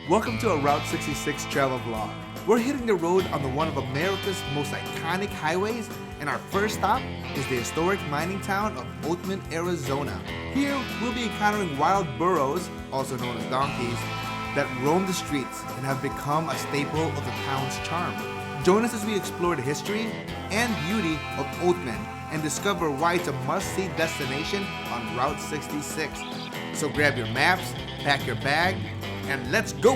Welcome to a Route 66 travel vlog. We're hitting the road on one of America's most iconic highways, and our first stop is the historic mining town of Oatman, Arizona. Here, we'll be encountering wild burros, also known as donkeys, that roam the streets and have become a staple of the town's charm. Join us as we explore the history and beauty of Oatman and discover why it's a must-see destination on Route 66. So grab your maps, pack your bag, and let's go!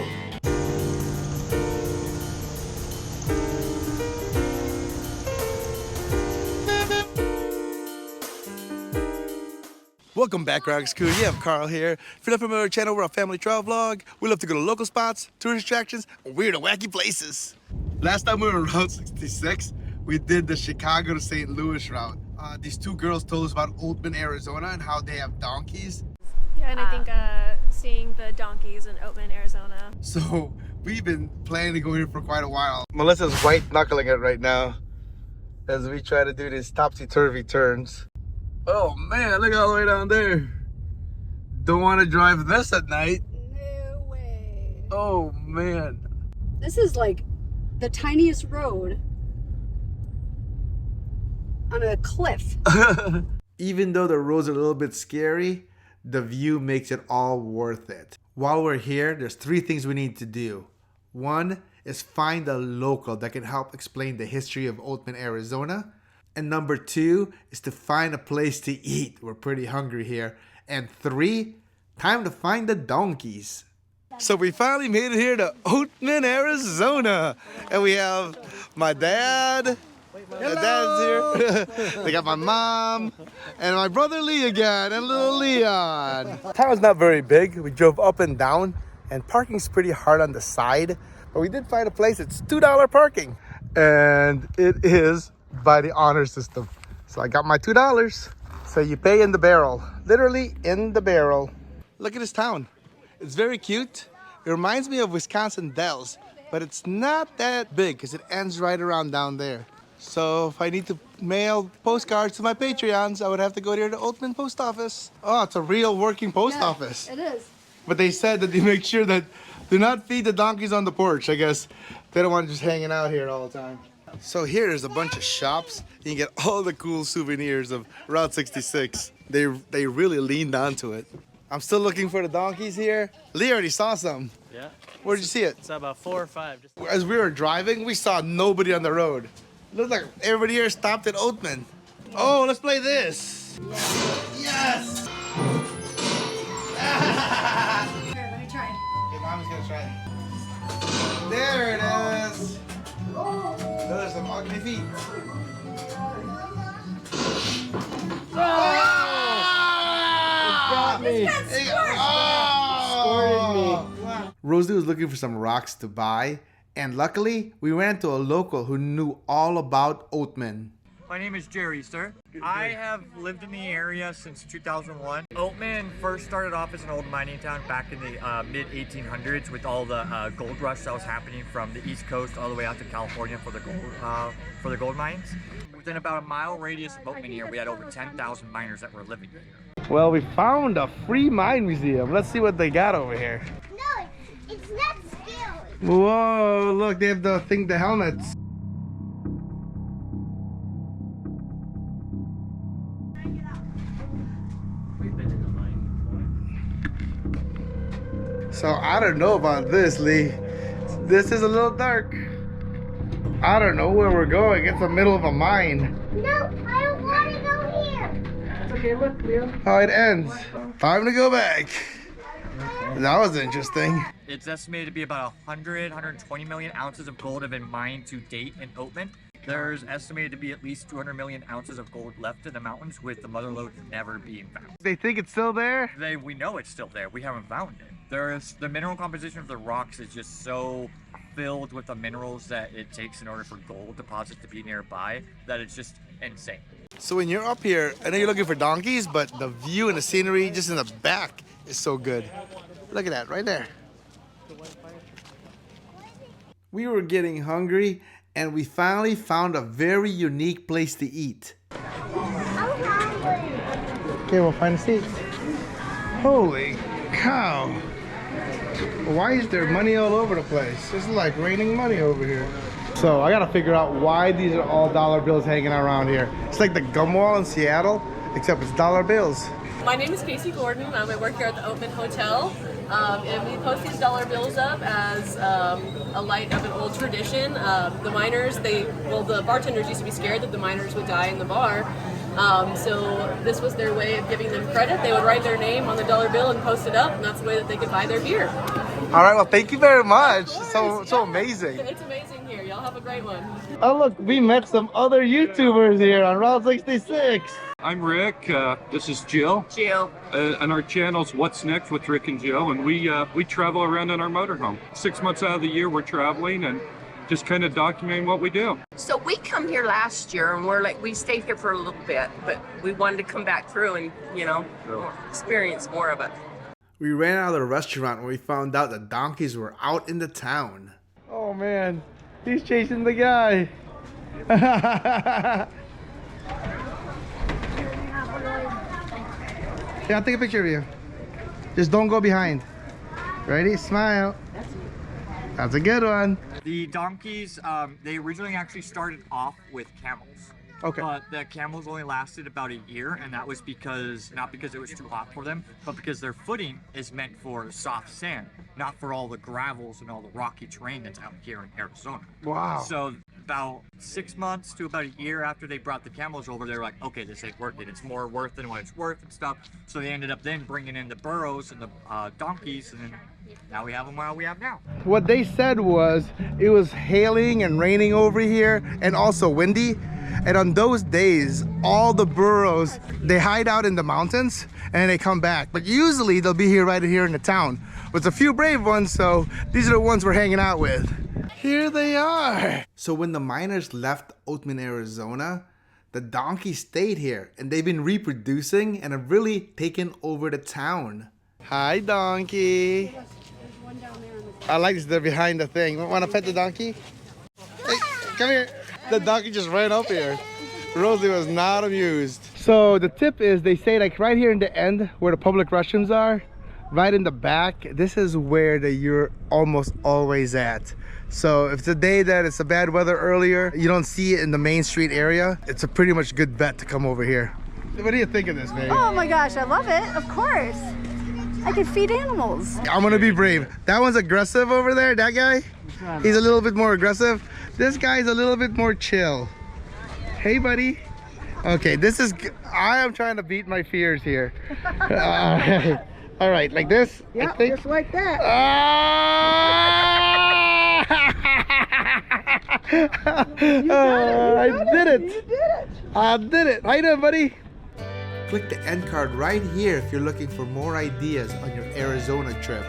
Welcome back, Chronicles crew. Yeah, I'm Carl here. If you're not familiar with our channel, we're a family travel vlog. We love to go to local spots, tourist attractions, and weird and wacky places. Last time we were on Route 66, we did the Chicago to St. Louis route. These two girls told us about Oatman, Arizona, and how they have donkeys. Yeah, and I think seeing the donkeys in Oatman, Arizona. So we've been planning to go here for quite a while. Melissa's white knuckling it right now as we try to do these topsy-turvy turns. Oh man, look all the way down there. Don't want to drive this at night. No way. Oh man. This is like the tiniest road on a cliff. Even though the roads are a little bit scary, the view makes it all worth it. While we're here, there's three things we need to do. One is find a local that can help explain the history of Oatman, Arizona. And number two is to find a place to eat. We're pretty hungry here. And three, time to find the donkeys. So we finally made it here to Oatman, Arizona. And we have my dad. My dad's here. They got my mom and my brother Lee again and little Leon. Town's not very big. We drove up and down and parking's pretty hard on the side. But we did find a place. It's $2 parking. And it is by the honor system. So I got my $2. So you pay in the barrel, literally in the barrel. Look at this town. It's very cute. It reminds me of Wisconsin Dells, but it's not that big because it ends right around down there. So if I need to mail postcards to my Patreons, I would have to go here to Oatman Post Office. Oh, it's a real working post office. It is. But they said that they make sure that do not feed the donkeys on the porch. I guess they don't want just hanging out here all the time. So here is a bunch of shops. You can get all the cool souvenirs of Route 66. They really leaned onto it. I'm still looking for the donkeys here. Lee already saw some. Yeah. Where did you see it? It's about 4 or 5. As we were driving, we saw nobody on the road. Looked like everybody here stopped at Oatman. Oh, let's play this. Yes! Here, let me try. Okay, Mommy's gonna try. There it is. Those are some ugly feet. Got me. Rosalie was looking for some rocks to buy, and luckily we ran into a local who knew all about Oatman. My name is Jerry, sir. I have lived in the area since 2001. Oatman first started off as an old mining town back in the mid-1800s with all the gold rush that was happening from the East Coast all the way out to California for the gold mines. Within about a mile radius of Oatman here, we had over 10,000 miners that were living here. Well, we found a free mine museum. Let's see what they got over here. No, it's not scary. Whoa, look, they have the helmets. So I don't know about this, Lee. This is a little dark. I don't know where we're going. It's the middle of a mine. No, I don't want to go here. It's okay, look, Leo. How it ends. Time to go back. That was interesting. It's estimated to be about 120 million ounces of gold have been mined to date in Oatman. There's estimated to be at least 200 million ounces of gold left in the mountains, with the mother lode never being found. They think it's still there? We know it's still there. We haven't found it. The mineral composition of the rocks is just so filled with the minerals that it takes in order for gold deposits to be nearby that it's just insane. So when you're up here, I know you're looking for donkeys, but the view and the scenery just in the back is so good. Look at that right there. We were getting hungry, and we finally found a very unique place to eat. I'm hungry. Okay, we'll find a seat. Holy cow. Why is there money all over the place? It's like raining money over here. So I gotta figure out why these are all dollar bills hanging around here. It's like the gum wall in Seattle, except it's dollar bills. My name is Casey Gordon. I work here at the Oatman Hotel, and we post these dollar bills up as a light of an old tradition. The miners, the bartenders used to be scared that the miners would die in the bar. So this was their way of giving them credit. They would write their name on the dollar bill and post it up, and that's the way that they could buy their beer. All right, well, thank you very much. So amazing. It's amazing here. Y'all have a great one. Oh, look, we met some other YouTubers here on Route 66. I'm Rick. This is Jill. Jill. And our channel's What's Next with Rick and Jill, and we travel around in our motorhome. 6 months out of the year, we're traveling and just kind of documenting what we do. So we come here last year and we stayed here for a little bit, but we wanted to come back through and, experience more of it. We ran out of the restaurant when we found out the donkeys were out in the town. Oh man, he's chasing the guy. Yeah, I'll take a picture of you. Just don't go behind. Ready? Smile. That's a good one. The donkeys, they originally actually started off with camels. Okay. But the camels only lasted about a year, and that was not because it was too hot for them, but because their footing is meant for soft sand, not for all the gravels and all the rocky terrain that's out here in Arizona. Wow. So about 6 months to about a year after they brought the camels over, they were like, okay, this ain't worth it. It's more worth than what it's worth and stuff. So they ended up then bringing in the burros and the donkeys, and then now we have them while we have now. What they said was it was hailing and raining over here and also windy. And on those days, all the burros, they hide out in the mountains and they come back. But usually they'll be here right here in the town. With a few brave ones, so these are the ones we're hanging out with. Here they are. So when the miners left Oatman, Arizona, the donkeys stayed here and they've been reproducing and have really taken over the town. Hi, donkey. I like this, they're behind the thing. Want to pet the donkey? Hey, come here. The donkey just ran up here. Rosie was not amused. So the tip is they say like right here in the end where the public restrooms are, right in the back, this is where you're almost always at. So if it's a day that it's a bad weather earlier, you don't see it in the main street area, it's a pretty much good bet to come over here. What do you think of this, babe? Oh my gosh, I love it. Of course. I can feed animals. I'm gonna be brave. That one's aggressive over there, that guy. He's a little bit more aggressive. This guy's a little bit more chill. Hey, buddy. Okay, I am trying to beat my fears here. All right, like this? Yeah, I think. just like that. I did it. You did it. I did it. How you doing, buddy? Click the end card right here if you're looking for more ideas on your Arizona trip.